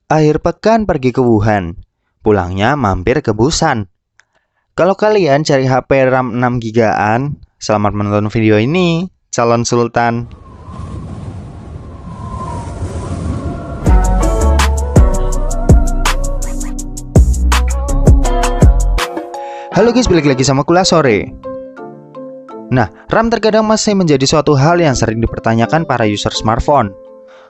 Akhir pekan pergi ke Wuhan, pulangnya mampir ke Busan. Kalau kalian cari HP RAM 6 GB-an, selamat menonton video ini, calon sultan. Halo guys, balik lagi sama Kuliah Sore. Nah, RAM terkadang masih menjadi suatu hal yang sering dipertanyakan para user smartphone.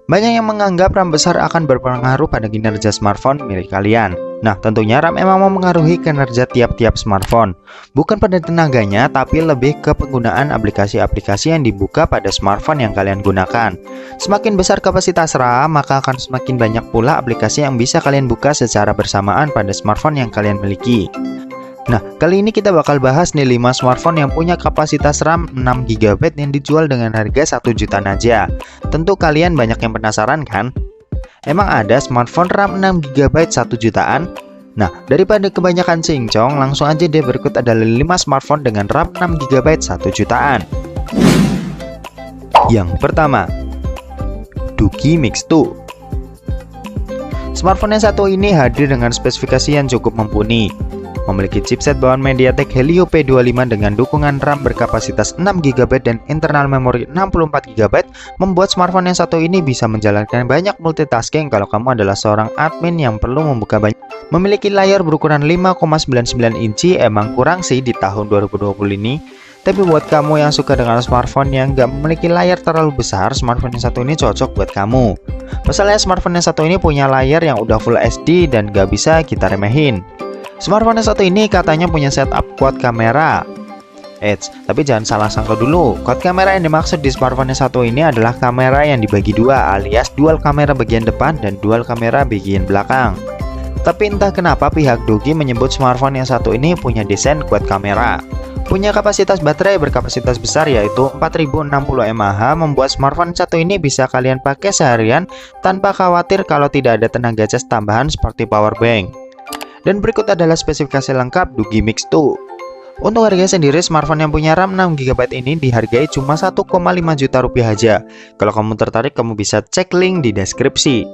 Banyak yang menganggap RAM besar akan berpengaruh pada kinerja smartphone milik kalian. Nah, tentunya RAM emang mempengaruhi kinerja tiap-tiap smartphone. Bukan pada tenaganya, tapi lebih ke penggunaan aplikasi-aplikasi yang dibuka pada smartphone yang kalian gunakan. Semakin besar kapasitas RAM, maka akan semakin banyak pula aplikasi yang bisa kalian buka secara bersamaan pada smartphone yang kalian miliki. Nah, kali ini kita bakal bahas nih 5 smartphone yang punya kapasitas RAM 6 GB yang dijual dengan harga 1 jutaan aja. Tentu kalian banyak yang penasaran kan? Emang ada smartphone RAM 6 GB 1 jutaan? Nah, daripada kebanyakan cincong, langsung aja deh berikut adalah 5 smartphone dengan RAM 6 GB 1 jutaan. Yang pertama, Doogee Mix 2. Smartphone yang satu ini hadir dengan spesifikasi yang cukup mumpuni. Memiliki chipset bawaan MediaTek Helio P25 dengan dukungan RAM berkapasitas 6 GB dan internal memori 64 GB, membuat smartphone yang satu ini bisa menjalankan banyak multitasking kalau kamu adalah seorang admin yang perlu membuka banyak. Memiliki layar berukuran 5,99 inci emang kurang sih di tahun 2020 ini. Tapi buat kamu yang suka dengan smartphone yang gak memiliki layar terlalu besar, smartphone yang satu ini cocok buat kamu. Masalahnya smartphone yang satu ini punya layar yang udah Full HD dan gak bisa kita remehin. Smartphone yang satu ini katanya punya setup quad kamera. Tapi jangan salah sangka dulu. Quad kamera yang dimaksud di smartphone yang satu ini adalah kamera yang dibagi dua, alias dual kamera bagian depan dan dual kamera bagian belakang. Tapi entah kenapa pihak Doogee menyebut smartphone yang satu ini punya desain quad kamera. Punya kapasitas baterai berkapasitas besar yaitu 4060 mAh, membuat smartphone satu ini bisa kalian pakai seharian tanpa khawatir kalau tidak ada tenaga cas tambahan seperti power bank. Dan berikut adalah spesifikasi lengkap Doogee Mix 2. Untuk harga sendiri, smartphone yang punya RAM 6 GB ini dihargai cuma 1,5 juta rupiah aja. Kalau kamu tertarik, kamu bisa cek link di deskripsi.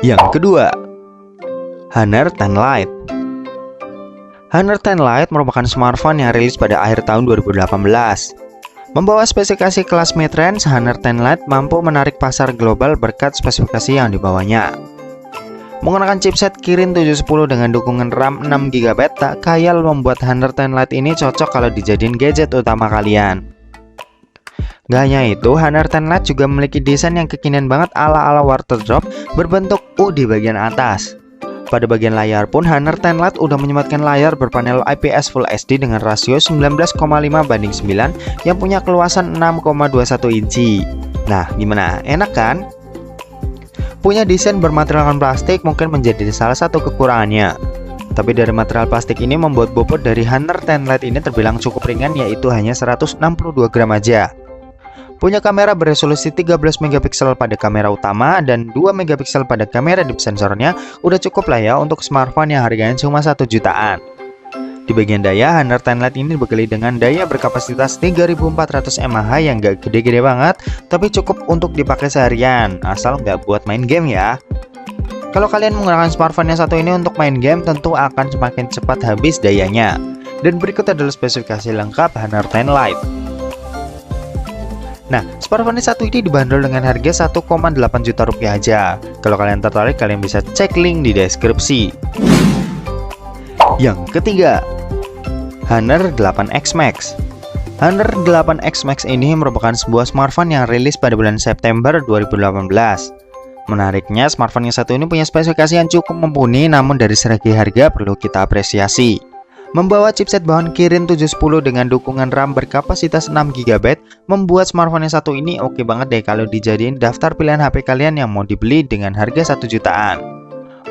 Yang kedua, Honor 10 Lite. Honor 10 Lite merupakan smartphone yang rilis pada akhir tahun 2018. Membawa spesifikasi kelas mid-range, Honor 10 Lite mampu menarik pasar global berkat spesifikasi yang dibawanya. Menggunakan chipset Kirin 710 dengan dukungan RAM 6 GB, tak khayal membuat Honor 10 Lite ini cocok kalau dijadiin gadget utama kalian. Gak hanya itu, Honor 10 Lite juga memiliki desain yang kekinian banget ala-ala water drop berbentuk U di bagian atas. Pada bagian layar pun, Honor 10 Lite udah menyematkan layar berpanel IPS Full HD dengan rasio 19,5:9 yang punya keluasan 6,21 inci. Nah, gimana? Enak kan? Punya desain bermaterialkan plastik mungkin menjadi salah satu kekurangannya. Tapi dari material plastik ini membuat bobot dari Honor 10 Lite ini terbilang cukup ringan, yaitu hanya 162 gram aja. Punya kamera beresolusi 13 megapiksel pada kamera utama dan 2 megapiksel pada kamera deep sensornya, udah cukup lah ya untuk smartphone yang harganya cuma 1 jutaan. Di bagian daya, Honor 10 Lite ini dibekali dengan daya berkapasitas 3400 mAh yang gak gede-gede banget, tapi cukup untuk dipakai seharian, asal nggak buat main game ya. Kalau kalian menggunakan smartphone yang satu ini untuk main game, tentu akan semakin cepat habis dayanya. Dan berikut adalah spesifikasi lengkap Honor 10 Lite. Nah, smartphone satu ini dibanderol dengan harga 1,8 juta rupiah aja. Kalau kalian tertarik, kalian bisa cek link di deskripsi. Yang ketiga, Honor 8X Max. Honor 8X Max ini merupakan sebuah smartphone yang rilis pada bulan September 2018. Menariknya, smartphone yang satu ini punya spesifikasi yang cukup mumpuni, namun dari segi harga perlu kita apresiasi. Membawa chipset bawaan Kirin 710 dengan dukungan RAM berkapasitas 6 GB, membuat smartphone yang satu ini oke banget deh kalau dijadiin daftar pilihan HP kalian yang mau dibeli dengan harga 1 jutaan.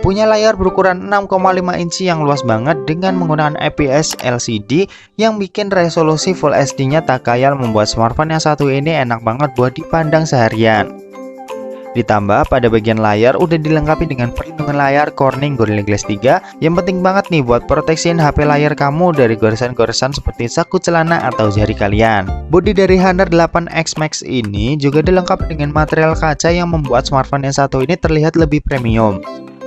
Punya layar berukuran 6,5 inci yang luas banget dengan menggunakan IPS LCD yang bikin resolusi Full HD-nya tak khayal, membuat smartphone yang satu ini enak banget buat dipandang seharian. Ditambah pada bagian layar udah dilengkapi dengan perlindungan layar Corning Gorilla Glass 3 yang penting banget nih buat proteksiin HP layar kamu dari goresan-goresan seperti saku celana atau jari kalian. Bodi dari Honor 8X Max ini juga dilengkapi dengan material kaca yang membuat smartphone yang satu ini terlihat lebih premium.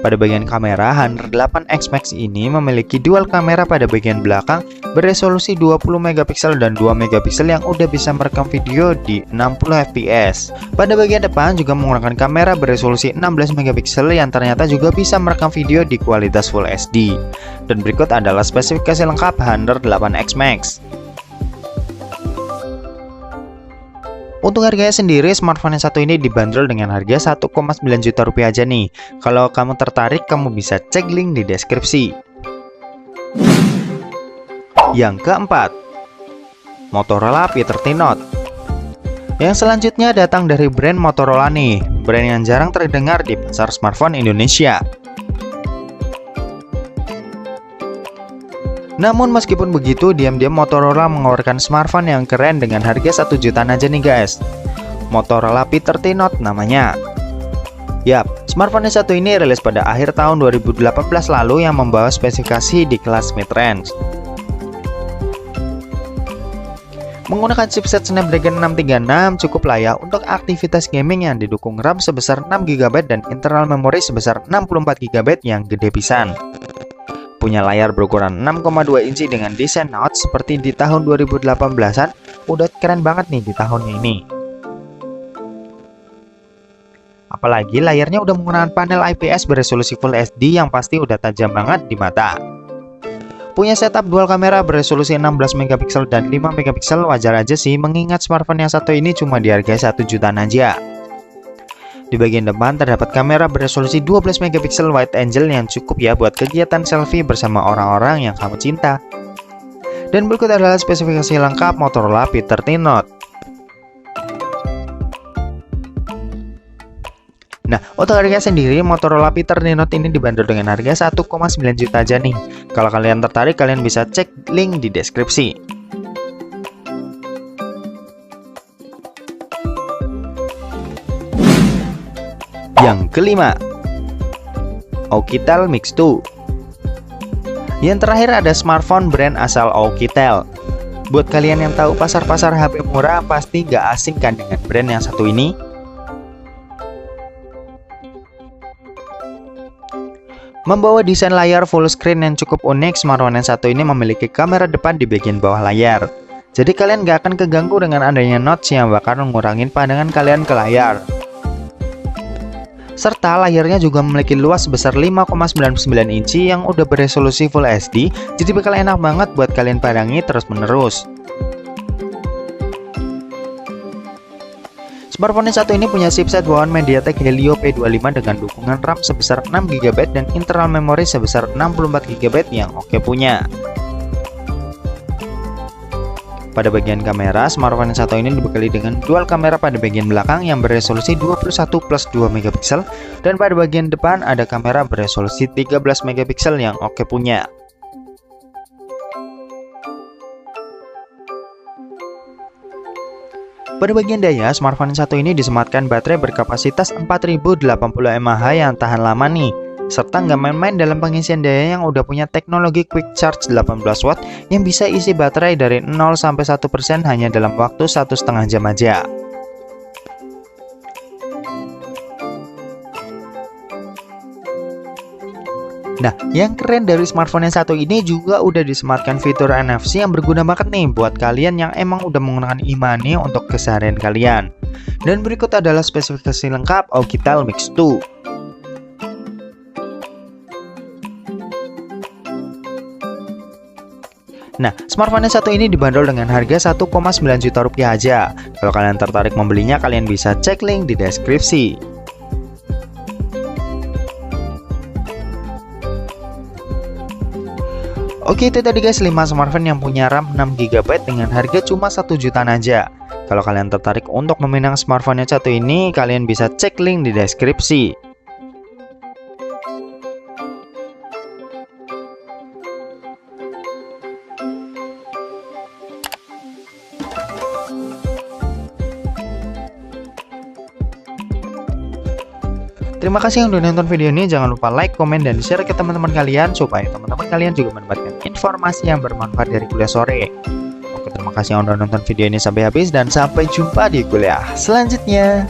Pada bagian kamera, Honor 8X Max ini memiliki dual kamera pada bagian belakang beresolusi 20 megapiksel dan 2 megapiksel yang udah bisa merekam video di 60 fps. Pada bagian depan juga menggunakan kamera beresolusi 16 megapiksel yang ternyata juga bisa merekam video di kualitas Full HD. Dan berikut adalah spesifikasi lengkap Honor 8X Max. Untuk harganya sendiri, smartphone yang satu ini dibanderol dengan harga 1,9 juta rupiah aja nih. Kalau kamu tertarik, kamu bisa cek link di deskripsi. Yang keempat, Motorola P30 Note. Yang selanjutnya datang dari brand Motorola nih, brand yang jarang terdengar di pasar smartphone Indonesia. Namun meskipun begitu, diam-diam Motorola mengeluarkan smartphone yang keren dengan harga 1 jutaan aja nih guys. Motorola P30 Note namanya. Yap, smartphone yang satu ini rilis pada akhir tahun 2018 lalu yang membawa spesifikasi di kelas mid-range. Menggunakan chipset Snapdragon 636 cukup layak untuk aktivitas gaming yang didukung RAM sebesar 6GB dan internal memori sebesar 64GB yang gede pisan. Punya layar berukuran 6,2 inci dengan desain notch seperti di tahun 2018-an, udah keren banget nih di tahun ini. Apalagi layarnya udah menggunakan panel IPS beresolusi Full HD yang pasti udah tajam banget di mata. Punya setup dual kamera beresolusi 16 megapiksel dan 5 megapiksel, wajar aja sih mengingat smartphone yang satu ini cuma di harga 1 jutaan aja. Di bagian depan terdapat kamera beresolusi 12 megapiksel wide angle yang cukup ya buat kegiatan selfie bersama orang-orang yang kamu cinta. Dan berikut adalah spesifikasi lengkap Motorola P30 Note. Nah, untuk harga sendiri, Motorola P30 Note ini dibanderol dengan harga 1,9 juta aja nih. Kalau kalian tertarik, kalian bisa cek link di deskripsi. Yang kelima, Oukitel Mix 2. Yang terakhir ada smartphone brand asal Oukitel. Buat kalian yang tahu pasar-pasar HP murah, pasti gak asing kan dengan brand yang satu ini? Membawa desain layar full screen yang cukup unik, smartphone yang satu ini memiliki kamera depan di bagian bawah layar. Jadi kalian gak akan keganggu dengan adanya notch yang bakal mengurangin pandangan kalian ke layar. Serta layarnya juga memiliki luas sebesar 5,99 inci yang udah beresolusi Full HD, jadi bakal enak banget buat kalian pandangi terus-menerus. Smartphone yang satu ini punya chipset bawaan MediaTek Helio P25 dengan dukungan RAM sebesar 6GB dan internal memori sebesar 64GB yang oke punya. Pada bagian kamera, smartphone yang satu ini dibekali dengan dual kamera pada bagian belakang yang beresolusi 21+2 megapiksel dan pada bagian depan ada kamera beresolusi 13 megapiksel yang oke punya. Pada bagian daya, smartphone yang satu ini disematkan baterai berkapasitas 4080 mAh yang tahan lama nih. Serta nggak main-main dalam pengisian daya yang udah punya teknologi Quick Charge 18 watt yang bisa isi baterai dari 0 sampai 1% hanya dalam waktu 1,5 jam aja. Nah, yang keren dari smartphone yang satu ini juga udah disematkan fitur NFC yang berguna banget nih buat kalian yang emang udah menggunakan e-money untuk keseharian kalian. Dan berikut adalah spesifikasi lengkap Oukitel Mix 2. Nah, smartphone yang satu ini dibanderol dengan harga 1,9 juta rupiah aja. Kalau kalian tertarik membelinya, kalian bisa cek link di deskripsi. Oke, itu tadi guys 5 smartphone yang punya RAM 6GB dengan harga cuma 1 jutaan aja. Kalau kalian tertarik untuk meminang smartphone yang satu ini, kalian bisa cek link di deskripsi. Terima kasih yang udah nonton video ini. Jangan lupa like, komen, dan share ke teman-teman kalian supaya teman-teman kalian juga mendapatkan informasi yang bermanfaat dari kuliah sore. Oke, terima kasih yang udah nonton video ini sampai habis dan sampai jumpa di kuliah selanjutnya.